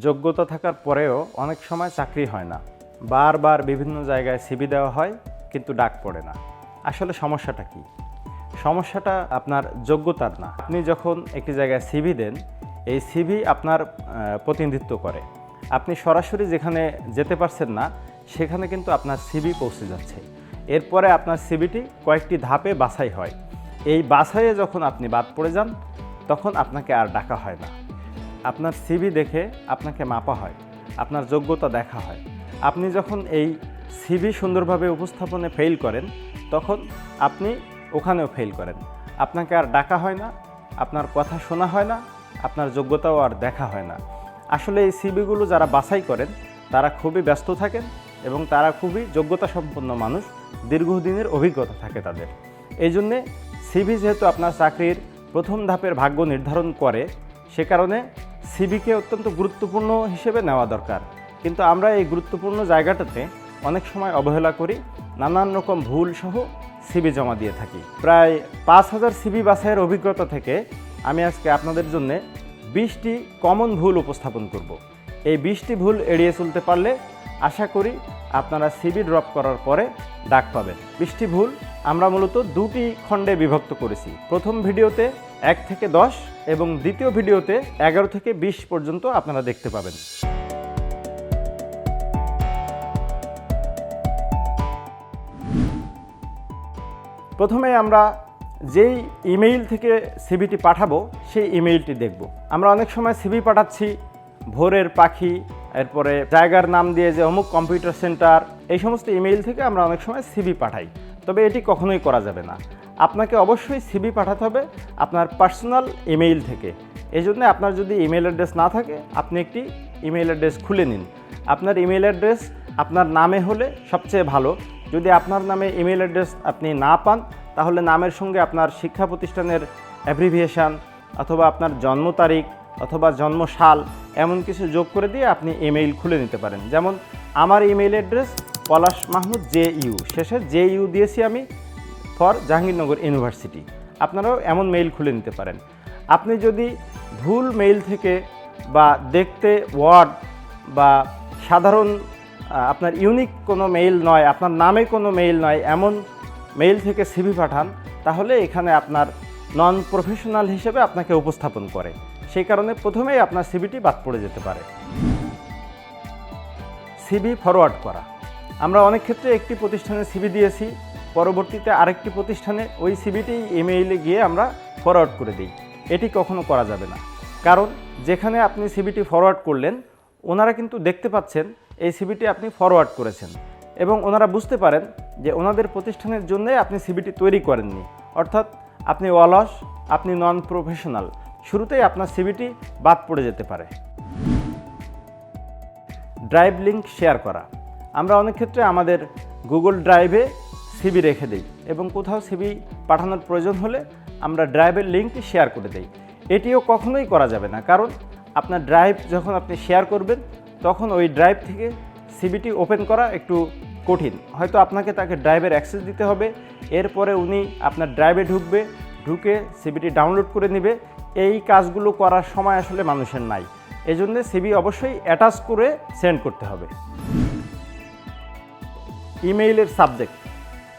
যোগ্যতা থাকার পরেও অনেক সময় চাকরি হয় না। বারবার বিভিন্ন জায়গায় সিভি দেওয়া হয় কিন্তু ডাক পড়ে না। আসলে সমস্যাটা কি? সমস্যাটা আপনার যোগ্যতার না। আপনি যখন একটি জায়গায় সিভি দেন, এই সিভি আপনার প্রতিনিধিত্ব করে। আপনি সরাসরি যেখানে যেতে পারছেন না, সেখানে কিন্তু আপনার সিভি পৌঁছে যাচ্ছে। এরপরে আপনার সিভিটি কয়েকটি ধাপে বাছাই হয়। এই বাছাইয়ে যখন আপনি বাদ পড়ে যান, তখন আপনাকে আর ডাকা হয় না। আপনার সিভি দেখে আপনাকে মাপা হয়, আপনার যোগ্যতা দেখা হয়। আপনি যখন এই সিভি সুন্দরভাবে উপস্থাপনে ফেল করেন, তখন আপনি ওখানেও ফেল করেন। আপনাকে আর ডাকা হয় না, আপনার কথা শোনা হয় না, আপনার যোগ্যতাও আর দেখা হয় না। আসলে এই সিভিগুলো যারা বাছাই করেন, তারা খুবই ব্যস্ত থাকেন এবং তারা খুবই যোগ্যতা সম্পন্ন মানুষ, দীর্ঘদিনের অভিজ্ঞতা থাকে তাদের। এই জন্যে সিভি যেহেতু আপনার চাকরির প্রথম ধাপের ভাগ্য নির্ধারণ করে, সে কারণে সিভিকে অত্যন্ত গুরুত্বপূর্ণ হিসেবে নেওয়া দরকার। কিন্তু আমরা এই গুরুত্বপূর্ণ জায়গাটাতে অনেক সময় অবহেলা করি, নানান রকম ভুল সহ সিভি জমা দিয়ে থাকি। প্রায় ৫,০০০ সিভি বাছাইয়ের অভিজ্ঞতা থেকে আমি আজকে আপনাদের জন্য ২০টি কমন ভুল উপস্থাপন করব। এই ২০টি ভুল এড়িয়ে চলতে পারলে আশা করি আপনারা সিভি ড্রপ করার পরে ডাক পাবেন। ২০টি ভুল আমরা মূলত দুটি খণ্ডে বিভক্ত করেছি। প্রথম ভিডিওতে ১ থেকে ১০ এবং দ্বিতীয় ভিডিওতে ১১ থেকে ২০ পর্যন্ত আপনারা দেখতে পাবেন। প্রথমে আমরা যেই ইমেইল থেকে সিভিটি পাঠাবো সেই ইমেইলটি দেখব। আমরা অনেক সময় সিভি পাঠাচ্ছি ভোরের পাখি, এরপরে জায়গার নাম দিয়ে যে অমুক কম্পিউটার সেন্টার, এই সমস্ত ইমেইল থেকে আমরা অনেক সময় সিভি পাঠাই। তবে এটি কখনোই করা যাবে না। আপনাকে অবশ্যই সিভি পাঠাতে হবে আপনার পার্সোনাল ইমেইল থেকে। এই জন্য আপনার যদি ইমেইল অ্যাড্রেস না থাকে, আপনি একটি ইমেইল অ্যাড্রেস খুলে নিন। আপনার ইমেইল অ্যাড্রেস আপনার নামে হলে সবচেয়ে ভালো। যদি আপনার নামে ইমেইল অ্যাড্রেস আপনি না পান, তাহলে নামের সঙ্গে আপনার শিক্ষা প্রতিষ্ঠানের অ্যাব্রিভিয়েশন অথবা আপনার জন্ম তারিখ অথবা জন্মসাল এমন কিছু যোগ করে দিয়ে আপনি ইমেইল খুলে নিতে পারেন। যেমন আমার ইমেইল অ্যাড্রেস পলাশ মাহমুদ JU, শেষে JU দিয়েছি আমি ফর জাহাঙ্গীরনগর ইউনিভার্সিটি। আপনারাও এমন মেইল খুলে নিতে পারেন। আপনি যদি ভুল মেইল থেকে বা দেখতে ওয়ার্ড বা সাধারণ আপনার ইউনিক কোনো মেইল নয়, আপনার নামে কোনো মেইল নয়, এমন মেইল থেকে সিভি পাঠান, তাহলে এখানে আপনার নন প্রফেশনাল হিসেবে আপনাকে উপস্থাপন করে। সেই কারণে প্রথমেই আপনার সিভিটি বাদ পড়ে যেতে পারে। সিভি ফরওয়ার্ড করা। আমরা অনেক ক্ষেত্রে একটি প্রতিষ্ঠানে সিভি দিয়েছি, পরবর্তীতে আরেকটি প্রতিষ্ঠানে ওই সিভিটি ইমেইলে গিয়ে আমরা ফরওয়ার্ড করে দিই। এটি কখনো করা যাবে না। কারণ যেখানে আপনি সিভিটি ফরওয়ার্ড করলেন, ওনারা কিন্তু দেখতে পাচ্ছেন এই সিভিটি আপনি ফরওয়ার্ড করেছেন এবং ওনারা বুঝতে পারেন যে ওনাদের প্রতিষ্ঠানের জন্য আপনি সিভিটি তৈরি করেননি, অর্থাৎ আপনি অলস, আপনি নন প্রফেশনাল। শুরুতেই আপনার সিভিটি বাদ পড়ে যেতে পারে। ড্রাইভ লিঙ্ক শেয়ার করা। আমরা অনেক ক্ষেত্রে আমাদের গুগল ড্রাইভে সিভি রেখে দিই এবং কোথাও সিভি পাঠানোর প্রয়োজন হলে আমরা ড্রাইভের লিঙ্কটি শেয়ার করে দিই। এটিও কখনোই করা যাবে না, কারণ আপনার ড্রাইভ যখন আপনি শেয়ার করবেন, তখন ওই ড্রাইভ থেকে সিভিটি ওপেন করা একটু কঠিন। হয়তো আপনাকে তাকে ড্রাইভের অ্যাক্সেস দিতে হবে, এরপরে উনি আপনার ড্রাইভে ঢুকে সিভিটি ডাউনলোড করে নেবে। এই কাজগুলো করার সময় আসলে মানুষের নাই। এজন্য সিভি অবশ্যই অ্যাটাচ করে সেন্ড করতে হবে। ইমেইলের সাবজেক্ট।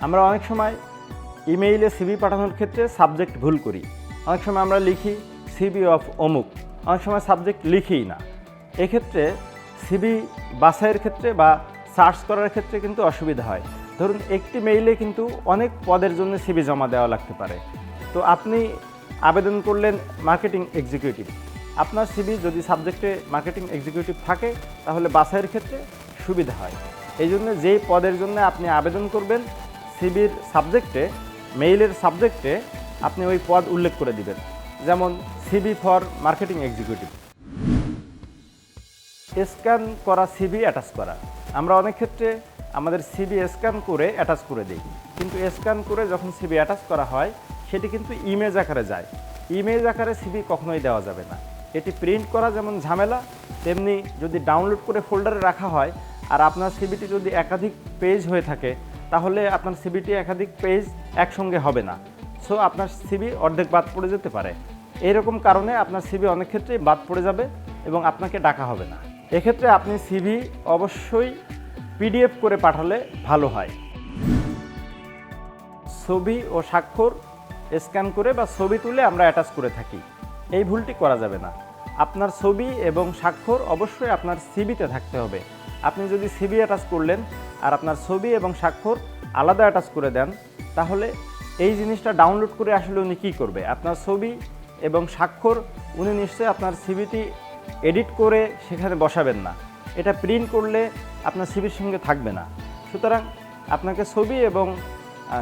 আমরা অনেক সময় ইমেইলে সিভি পাঠানোর ক্ষেত্রে সাবজেক্ট ভুল করি। অনেক সময় আমরা লিখি সিভি অফ অমুক, অনেক সময় সাবজেক্ট লিখিই না। এক্ষেত্রে সিভি বাছাইয়ের ক্ষেত্রে বা সার্চ করার ক্ষেত্রে কিন্তু অসুবিধা হয়। ধরুন একটি মেইলে কিন্তু অনেক পদের জন্য সিভি জমা দেওয়া লাগতে পারে। তো আপনি আবেদন করলেন মার্কেটিং এক্সিকিউটিভ, আপনার সিভি যদি সাবজেক্টে মার্কেটিং এক্সিকিউটিভ থাকে, তাহলে বাছাইয়ের ক্ষেত্রে সুবিধা হয়। এই জন্য যেই পদের জন্য আপনি আবেদন করবেন, সিভির সাবজেক্টে, মেইলের সাবজেক্টে আপনি ওই পদ উল্লেখ করে দিবেন। যেমন CV for marketing executive. Scan করা সিভি অ্যাটাচ করা। আমরা অনেক ক্ষেত্রে আমাদের সিভি স্ক্যান করে অ্যাটাচ করে দিই, কিন্তু স্ক্যান করে যখন সিভি অ্যাটাচ করা হয়, সেটি কিন্তু ইমেজ আকারে যায়। ইমেজ আকারে সিভি কখনোই দেওয়া যাবে না। এটি প্রিন্ট করা যেমন ঝামেলা, তেমনি যদি ডাউনলোড করে ফোল্ডারে রাখা হয় আর আপনার সিভিটি যদি একাধিক পেজ হয়ে থাকে, তাহলে আপনার সিভিটি একাধিক পেজ একসঙ্গে হবে না। সো আপনার সিভি অর্ধেক বাদ পড়ে যেতে পারে। এইরকম কারণে আপনার সিভি অনেক ক্ষেত্রেই বাদ পড়ে যাবে। এবং আপনাকে ডাকা হবে না। এক্ষেত্রে আপনি সিভি অবশ্যই পিডিএফ করে পাঠালে ভালো হয়। ছবি ও স্বাক্ষর স্ক্যান করে বা ছবি তুলে আমরা অ্যাটাচ করে থাকি, এই ভুলটি করা যাবে না। আপনার ছবি এবং স্বাক্ষর অবশ্যই আপনার সিভিতে থাকতে হবে। আপনি যদি সিভি অ্যাটাচ করলেন আর আপনার ছবি এবং স্বাক্ষর আলাদা অ্যাটাচ করে দেন, তাহলে এই জিনিসটা ডাউনলোড করে আসলে উনি কী করবে? আপনার ছবি এবং স্বাক্ষর উনি নিশ্চয়ই আপনার সিভিটি এডিট করে সেখানে বসাবেন না। এটা প্রিন্ট করলে আপনার সিভির সঙ্গে থাকবে না। সুতরাং আপনাকে ছবি এবং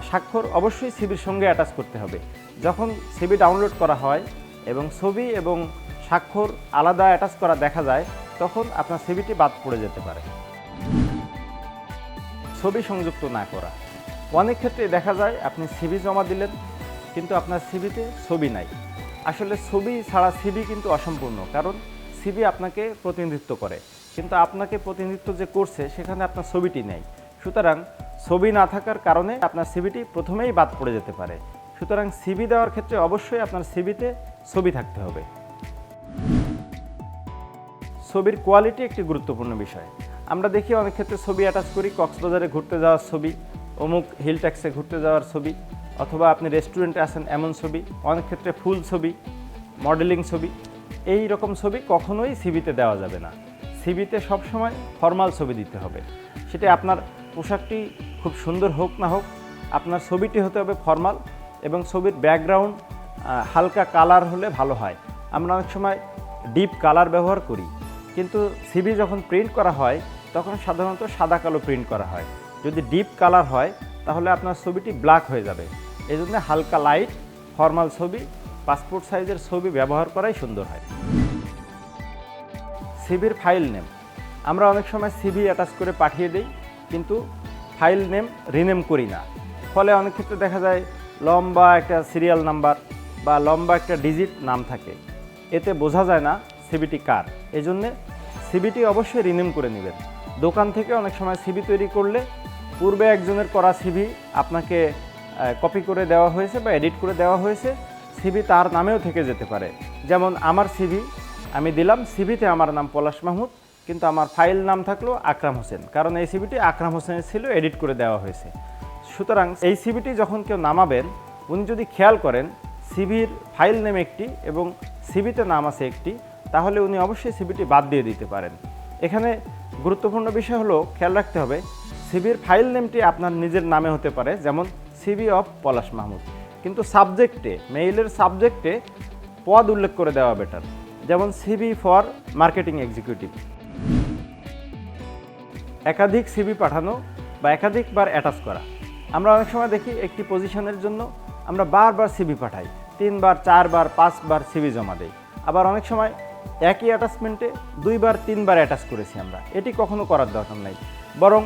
স্বাক্ষর অবশ্যই সিভির সঙ্গে অ্যাটাচ করতে হবে। যখন সিভি ডাউনলোড করা হয় এবং ছবি এবং স্বাক্ষর আলাদা অ্যাটাচ করা দেখা যায়, তখন আপনার সিভিটি বাদ পড়ে যেতে পারে। ছবি সংযুক্ত না করা, অনেক ক্ষেত্রে দেখা যায় আপনি সিভি জমা দিলেন কিন্তু আপনার সিভিতে ছবি নাই। আসলে ছবি ছাড়া সিভি কিন্তু অসম্পূর্ণ, কারণ সিভি আপনাকে প্রতিনিধিত্ব করে, কিন্তু আপনাকে প্রতিনিধিত্ব যে করছে সেখানে আপনার ছবিটি নেই। সুতরাং ছবি না থাকার কারণে আপনার সিভিটি প্রথমেই বাদ পড়ে যেতে পারে। সুতরাং সিভি দেওয়ার ক্ষেত্রে অবশ্যই আপনার সিভিতে ছবি থাকতে হবে। ছবির কোয়ালিটি একটি গুরুত্বপূর্ণ বিষয়। আমরা দেখি অনেক ক্ষেত্রে ছবি অ্যাটাচ করি, কক্সবাজারে ঘুরতে যাওয়ার ছবি, অমুক হিল ট্যাক্সে ঘুরতে যাওয়ার ছবি, অথবা আপনি রেস্টুরেন্টে আছেন এমন ছবি, অনেক ক্ষেত্রে ফুল ছবি, মডেলিং ছবি। এই রকম ছবি কখনোই সিভিতে দেওয়া যাবে না। সিভিতে সবসময় ফর্মাল ছবি দিতে হবে। সেটা আপনার পোশাকটি খুব সুন্দর হোক না হোক, আপনার ছবিটি হতে হবে ফর্মাল এবং ছবির ব্যাকগ্রাউন্ড হালকা কালার হলে ভালো হয়। আমরা অনেক সময় ডিপ কালার ব্যবহার করি, কিন্তু সিভি যখন প্রিন্ট করা হয় তখন সাধারণত সাদা কালো প্রিন্ট করা হয়। যদি ডিপ কালার হয় তাহলে আপনার ছবিটি ব্ল্যাক হয়ে যাবে। এই জন্য হালকা লাইট ফর্মাল ছবি, পাসপোর্ট সাইজের ছবি ব্যবহার করাই সুন্দর হয়। সিভির ফাইল নেম, আমরা অনেক সময় সিভি অ্যাটাচ করে পাঠিয়ে দিই কিন্তু ফাইল নেম রিনেম করি না। ফলে অনেক ক্ষেত্রে দেখা যায় লম্বা একটা সিরিয়াল নাম্বার বা লম্বা একটা ডিজিট নাম থাকে, এতে বোঝা যায় না সিভিটি কার। এই জন্যে সিভিটি অবশ্যই রিনেম করে নেবেন। দোকান থেকে অনেক সময় সিভি তৈরি করলে পূর্বে একজনের করা সিভি আপনাকে কপি করে দেওয়া হয়েছে বা এডিট করে দেওয়া হয়েছে, সিভি তার নামেও থেকে যেতে পারে। যেমন আমার সিভি আমি দিলাম, সিভিতে আমার নাম পলাশ মাহমুদ, কিন্তু আমার ফাইল নাম থাকলো আকরাম হোসেন, কারণ এই সিভিটি আকরাম হোসেনের ছিল, এডিট করে দেওয়া হয়েছে। সুতরাং এই সিভিটি যখন কেউ নামাবেন, উনি যদি খেয়াল করেন সিভির ফাইল নেম একটি এবং সিভিতে নাম আছে একটি, তাহলে উনি অবশ্যই সিভিটি বাদ দিয়ে দিতে পারেন। এখানে গুরুত্বপূর্ণ বিষয় হলো খেয়াল রাখতে হবে সিভির ফাইল নেমটি আপনার নিজের নামে হতে পারে, যেমন সিভি অফ পলাশ মাহমুদ, কিন্তু সাবজেক্টে, মেইলের সাবজেক্টে পদ উল্লেখ করে দেওয়া বেটার, যেমন সিভি ফর মার্কেটিং এক্সিকিউটিভ। একাধিক সিভি পাঠানো বা একাধিকবার অ্যাটাচ করা, আমরা অনেক সময় দেখি একটি পজিশনের জন্য আমরা বারবার সিভি পাঠাই, 3 বার 4 বার 5 বার সিভি জমা দেই। আবার অনেক সময় একই অ্যাটাচমেন্টে 2 বার 3 বার অ্যাটাচ করেছি আমরা, এটি কখনো করার দরকার নাই। বরং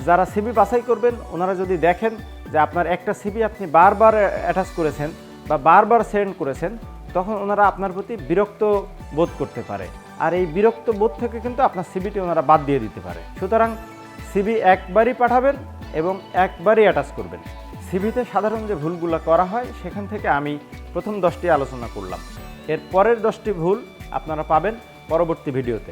যারা সিভি বাছাই করবেন ওনারা যদি দেখেন যে আপনার একটা সিভি আপনি বারবার অ্যাটাচ করেছেন বা বারবার সেন্ড করেছেন, তখন ওনারা আপনার প্রতি বিরক্ত বোধ করতে পারে, আর এই বিরক্ত বোধ থেকে কিন্তু আপনার সিভিটি ওনারা বাদ দিয়ে দিতে পারে। সুতরাং সিভি একবারই পাঠাবেন এবং একবারই অ্যাটাচ করবেন। সিভিতে সাধারণ যে ভুলগুলো করা হয় সেখান থেকে আমি প্রথম 10টি আলোচনা করলাম, এর পরের 10টি ভুল আপনারা পাবেন পরবর্তী ভিডিওতে।